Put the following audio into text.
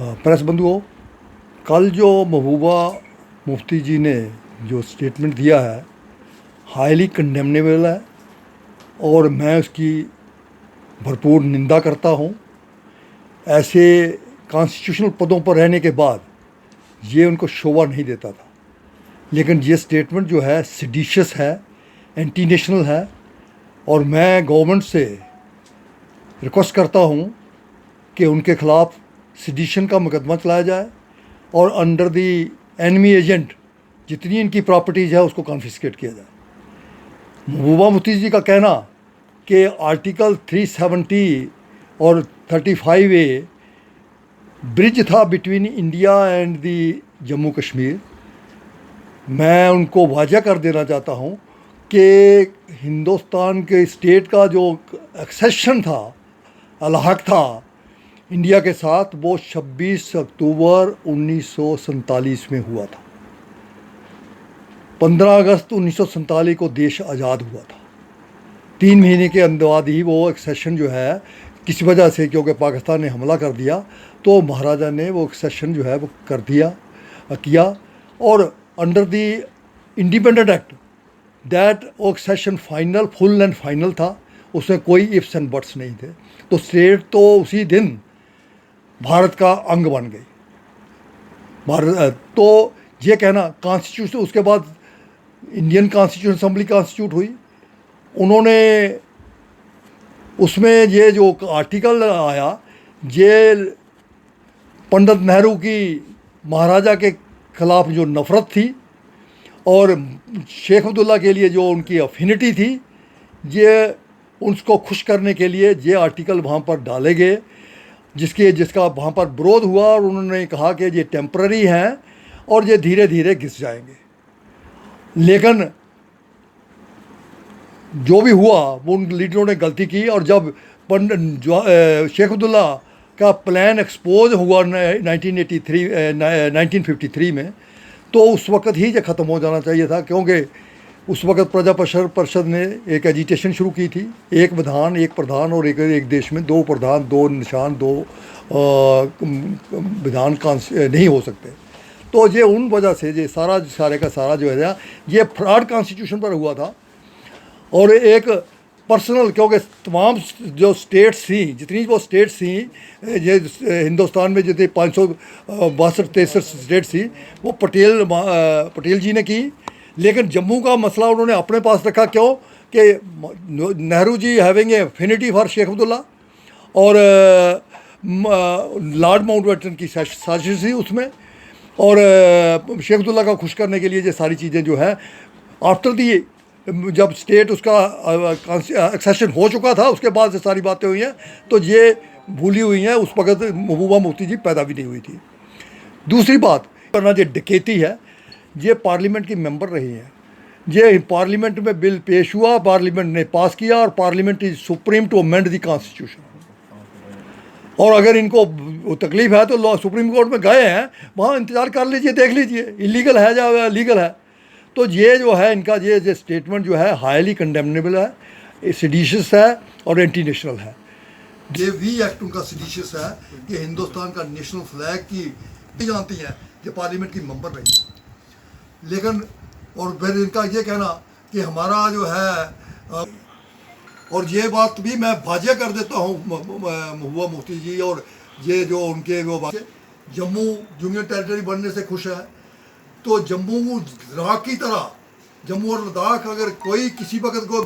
Press बंधुओं, कल जो महबूबा मुफ्ती जी ने जो स्टेटमेंट दिया है हाईली कंडेमनेबल है और मैं उसकी भरपूर निंदा करता हूँ। ऐसे कॉन्स्टिट्यूशनल पदों पर रहने के बाद ये उनको शोभा नहीं देता था, लेकिन ये स्टेटमेंट जो है सेडिशियस है, एंटी नेशनल है और मैं गवर्नमेंट से रिक्वेस्ट करता हूँ कि उनके ख़िलाफ़ सेडिशन का मुकदमा चलाया जाए और अंडर दी एनिमी एजेंट जितनी इनकी प्रॉपर्टीज़ है उसको कॉन्फिस्केट किया जाए। महबूबा मुफ्ती जी का कहना कि आर्टिकल 370 और 35A ब्रिज था between India and the Jammu Kashmir, मैं उनको वाज़ह कर देना चाहता हूँ कि हिंदुस्तान के स्टेट का जो एक्सेशन था, अलहक था इंडिया के साथ, वो 26 अक्टूबर 1947 में हुआ था। 15 अगस्त 1947 को देश आज़ाद हुआ था। 3 महीने के बाद ही वो एक्सेशन जो है किसी वजह से, क्योंकि पाकिस्तान ने हमला कर दिया, तो महाराजा ने वो एक्सेशन जो है वो कर दिया किया और under the independent act that वो accession final, full and final था, उसमें कोई इफ्स एंड बट्स नहीं थे। तो स्टेट तो उसी दिन भारत का अंग बन गई। भारत तो ये कहना कॉन्स्टिट्यूशन, उसके बाद इंडियन कॉन्स्टिट्यूशन असेंबली कॉन्स्टिट्यूट हुई, उन्होंने उसमें ये जो आर्टिकल आया, ये पंडित नेहरू की महाराजा के ख़िलाफ़ जो नफ़रत थी और शेख अब्दुल्ला के लिए जो उनकी अफिनिटी थी, ये उसको खुश करने के लिए ये आर्टिकल वहाँ पर डाले गए, जिसका वहाँ पर विरोध हुआ और उन्होंने कहा कि ये टेम्पररी हैं और ये धीरे धीरे घिस जाएंगे। लेकिन जो भी हुआ वो उन लीडरों ने गलती की और जब शेख अब्दुल्ला का प्लान एक्सपोज हुआ 1953 में, तो उस वक़्त ही ये ख़त्म हो जाना चाहिए था, क्योंकि उस वक़्त प्रजा परिषद ने एक एजिटेशन शुरू की थी, एक विधान एक प्रधान और एक देश में 2 प्रधान 2 निशान 2 विधान नहीं हो सकते। तो ये उन वजह से ये सारे का सारा जो है ये फ्रॉड कॉन्स्टिट्यूशन पर हुआ था और एक पर्सनल, क्योंकि तमाम जो स्टेट्स थी, जितनी वो स्टेट्स थी, ये हिंदुस्तान में जितनी 562-63 स्टेट्स थी, वो पटेल जी ने की, लेकिन जम्मू का मसला उन्होंने अपने पास रखा। क्यों कि Nehru ji having a affinity for Sheikh Abdullah और लॉर्ड माउंटबेटन की साजिश थी उसमें, और शेख अब्दुल्ला का खुश करने के लिए ये सारी चीज़ें जो है आफ्टर दी, जब स्टेट उसका एक्सेशन हो चुका था, उसके बाद से सारी बातें हुई हैं, तो ये भूली हुई हैं। उस वक़्त महबूबा मुफ्ती जी पैदा भी नहीं हुई थी। दूसरी बात करना, ये डकैती है, ये पार्लियामेंट की मेंबर रही हैं, ये पार्लियामेंट में बिल पेश हुआ, पार्लियामेंट ने पास किया और parliament is supreme to amend the constitution. और अगर इनको तकलीफ़ है तो लॉ सुप्रीम कोर्ट में गए हैं, वहाँ इंतज़ार कर लीजिए, देख लीजिए इलीगल है या लीगल है। तो ये जो है इनका ये स्टेटमेंट जो है हाईली कंडेमनेबल है, सेडिशियस है और एंटी नेशनल है। ये भी एक्ट उनका सेडिशियस है कि हिंदुस्तान का नेशनल फ्लैग की जानती हैं, ये पार्लियामेंट की मेंबर रही, लेकिन और फिर इनका ये कहना कि हमारा जो है, और ये बात भी मैं वाज़ह कर देता हूँ महबूबा मुफ्ती जी, और ये जो उनके वो बात, जम्मू यूनियन टेरिटरी बनने से खुश है, तो जम्मू लद्दाख की तरह, जम्मू और लद्दाख अगर कोई किसी वक्त को